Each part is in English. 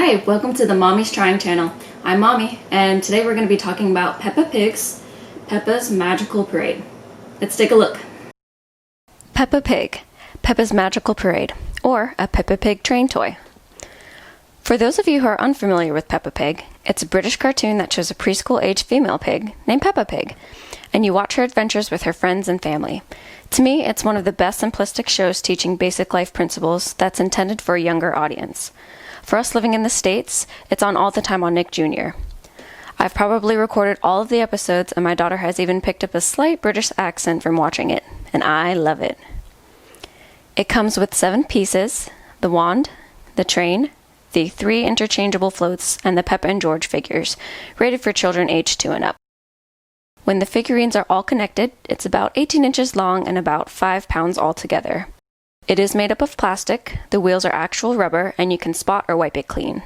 Hi, welcome to the Mommy's Trying channel. I'm Mommy, and today we're going to be talking about Peppa's Magical Parade. Let's take a look. Peppa Pig, Peppa's Magical Parade, or a Peppa Pig train toy. For those of you who are unfamiliar with Peppa Pig, it's a British cartoon that shows a preschool-age female pig named Peppa Pig, and you watch her adventures with her friends and family. To me, it's one of the best simplistic shows teaching basic life principles that's intended for a younger audience. For us living in the States, it's on all the time on Nick Jr. I've probably recorded all of the episodes, and my daughter has even picked up a slight British accent from watching it, and I love it. It comes with 7 pieces: the wand, the train, the 3 interchangeable floats, and the Peppa and George figures, rated for children aged 2 and up. When the figurines are all connected, it's about 18 inches long and about 5 pounds altogether. It is made up of plastic, the wheels are actual rubber, and you can spot or wipe it clean.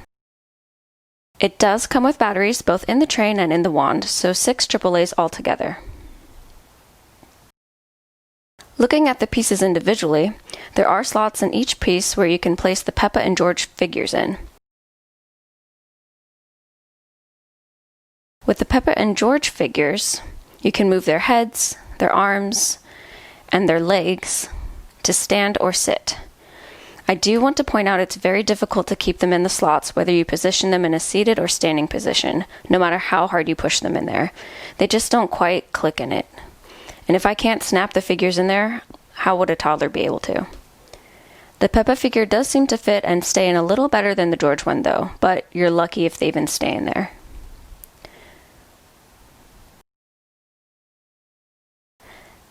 It does come with batteries both in the train and in the wand, so 6 AAAs altogether. Looking at the pieces individually, there are slots in each piece where you can place the Peppa and George figures in. With the Peppa and George figures, you can move their heads, their arms, and their legs to stand or sit. I do want to point out it's very difficult to keep them in the slots, whether you position them in a seated or standing position, no matter how hard you push them in there. They just don't quite click in it. And if I can't snap the figures in there, how would a toddler be able to? The Peppa figure does seem to fit and stay in a little better than the George one though, but you're lucky if they even stay in there.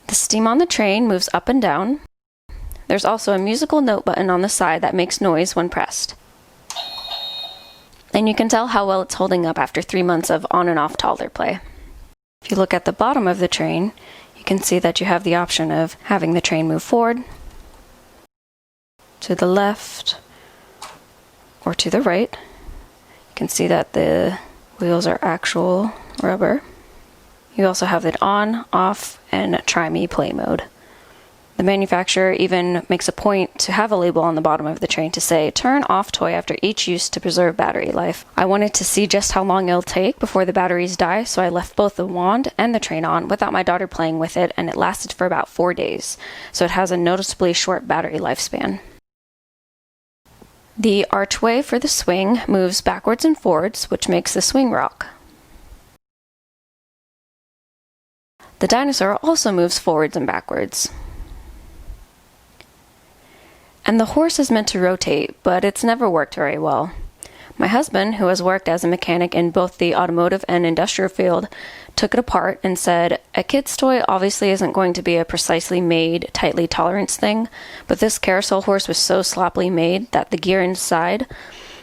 The steam on the train moves up and down. There's also a musical note button on the side that makes noise when pressed. And you can tell how well it's holding up after 3 months of on and off toddler play. If you look at the bottom of the train, you can see that you have the option of having the train move forward, to the left, or to the right. You can see that the wheels are actual rubber. You also have it on, off, and try me play mode. The manufacturer even makes a point to have a label on the bottom of the train to say, "Turn off toy after each use to preserve battery life." I wanted to see just how long it'll take before the batteries die, so I left both the wand and the train on without my daughter playing with it, and it lasted for about 4 days, so it has a noticeably short battery lifespan. The archway for the swing moves backwards and forwards, which makes the swing rock. The dinosaur also moves forwards and backwards. And the horse is meant to rotate, but it's never worked very well. My husband, who has worked as a mechanic in both the automotive and industrial field, took it apart and said, "A kid's toy obviously isn't going to be a precisely made, tightly tolerance thing, but this carousel horse was so sloppily made that the gear inside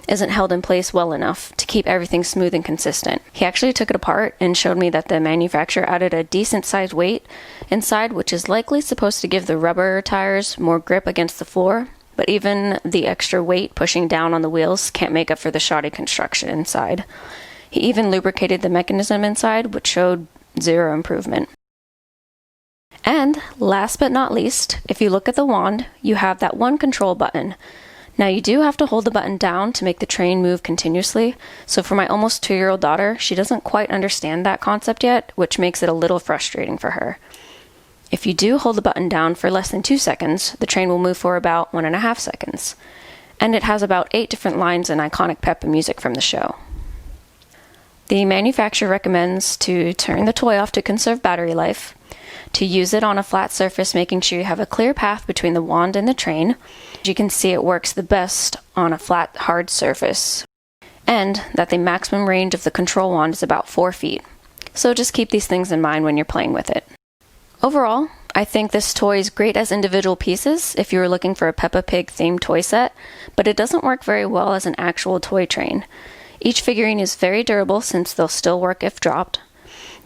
isn't held in place well enough to keep everything smooth and consistent." He actually took it apart and showed me that the manufacturer added a decent sized weight inside, which is likely supposed to give the rubber tires more grip against the floor, but even the extra weight pushing down on the wheels can't make up for the shoddy construction inside. He even lubricated the mechanism inside, which showed 0 improvement. And last but not least, if you look at the wand, you have that one control button. Now you do have to hold the button down to make the train move continuously, so for my almost 2-year-old daughter, she doesn't quite understand that concept yet, which makes it a little frustrating for her. If you do hold the button down for less than 2 seconds, the train will move for about 1.5 seconds. And it has about 8 different lines and iconic Peppa music from the show. The manufacturer recommends to turn the toy off to conserve battery life, to use it on a flat surface, making sure you have a clear path between the wand and the train. You can see it works the best on a flat, hard surface, and that the maximum range of the control wand is about 4 feet. So just keep these things in mind when you're playing with it. Overall, I think this toy is great as individual pieces if you were looking for a Peppa Pig themed toy set, but it doesn't work very well as an actual toy train. Each figurine is very durable since they'll still work if dropped.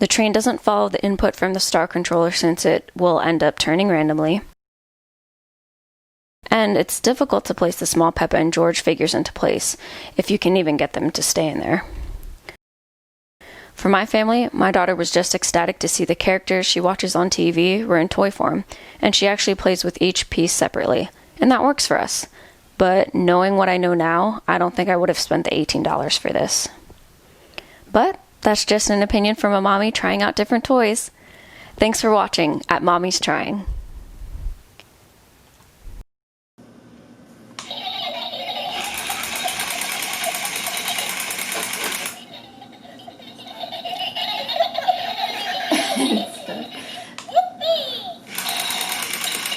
The train doesn't follow the input from the star controller since it will end up turning randomly. And it's difficult to place the small Peppa and George figures into place, if you can even get them to stay in there. For my family, my daughter was just ecstatic to see the characters she watches on TV were in toy form, and she actually plays with each piece separately, and that works for us. but knowing what I know now, I don't think I would have spent the $18 for this. But that's just an opinion from a mommy trying out different toys. Thanks for watching at Mommy's Trying.